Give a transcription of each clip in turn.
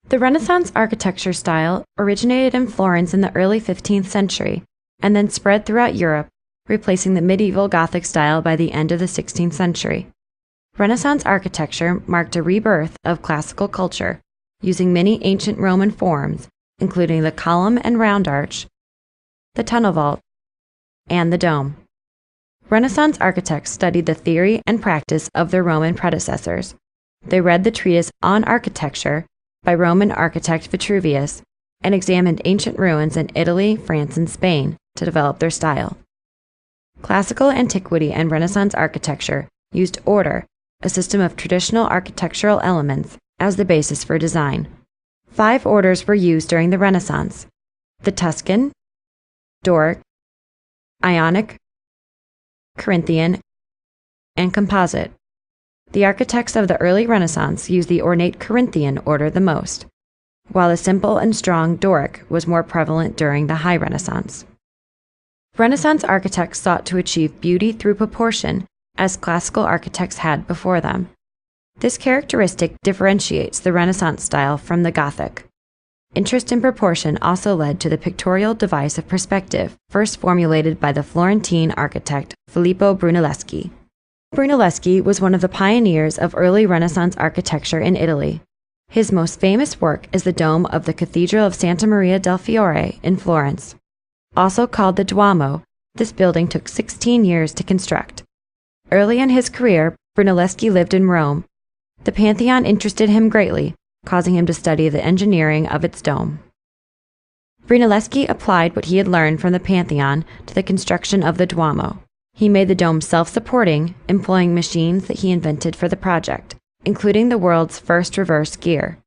The Renaissance architecture style originated in Florence in the early 15th century and then spread throughout Europe, replacing the medieval Gothic style by the end of the 16th century. Renaissance architecture marked a rebirth of classical culture, using many ancient Roman forms, including the column and round arch, the tunnel vault, and the dome. Renaissance architects studied the theory and practice of their Roman predecessors. They read the treatise On Architecture by Roman architect Vitruvius and examined ancient ruins in Italy, France, and Spain to develop their style. Classical antiquity and Renaissance architecture used order, a system of traditional architectural elements, as the basis for design. 5 orders were used during the Renaissance: the Tuscan, Doric, Ionic, Corinthian, and Composite. The architects of the early Renaissance used the ornate Corinthian order the most, while the simple and strong Doric was more prevalent during the High Renaissance. Renaissance architects sought to achieve beauty through proportion, as classical architects had before them. This characteristic differentiates the Renaissance style from the Gothic. Interest in proportion also led to the pictorial device of perspective, first formulated by the Florentine architect Filippo Brunelleschi. Brunelleschi was one of the pioneers of early Renaissance architecture in Italy. His most famous work is the dome of the Cathedral of Santa Maria del Fiore in Florence. Also called the Duomo, this building took 16 years to construct. Early in his career, Brunelleschi lived in Rome. The Pantheon interested him greatly, causing him to study the engineering of its dome. Brunelleschi applied what he had learned from the Pantheon to the construction of the Duomo. He made the dome self-supporting, employing machines that he invented for the project, including the world's first reverse gear.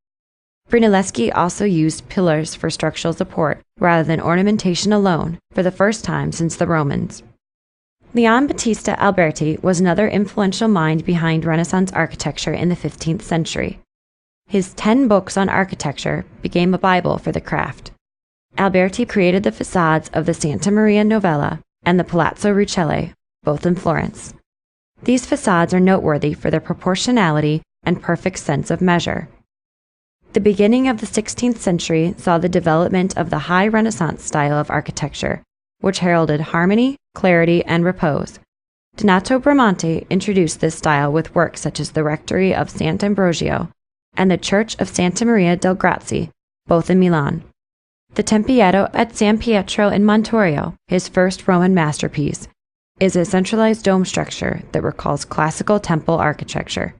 Brunelleschi also used pillars for structural support rather than ornamentation alone for the first time since the Romans. Leon Battista Alberti was another influential mind behind Renaissance architecture in the 15th century. His 10 books on architecture became a Bible for the craft. Alberti created the facades of the Santa Maria Novella and the Palazzo Rucellai, both in Florence. These facades are noteworthy for their proportionality and perfect sense of measure. The beginning of the 16th century saw the development of the High Renaissance style of architecture, which heralded harmony, clarity, and repose. Donato Bramante introduced this style with works such as the Rectory of Sant'Ambrogio and the Church of Santa Maria del Grazie, both in Milan. The Tempietto at San Pietro in Montorio, his first Roman masterpiece, is a centralized dome structure that recalls classical temple architecture.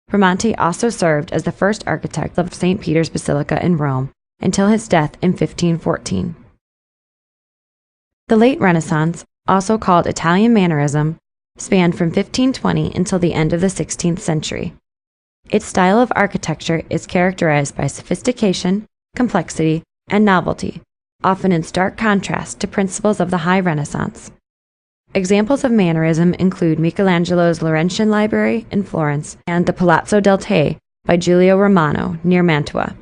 Bramante also served as the first architect of St. Peter's Basilica in Rome until his death in 1514. The late Renaissance, also called Italian Mannerism, spanned from 1520 until the end of the 16th century. Its style of architecture is characterized by sophistication, complexity, and novelty, often in stark contrast to principles of the High Renaissance. Examples of Mannerism include Michelangelo's Laurentian Library in Florence and the Palazzo del Te by Giulio Romano near Mantua.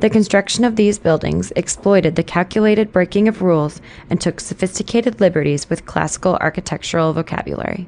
The construction of these buildings exploited the calculated breaking of rules and took sophisticated liberties with classical architectural vocabulary.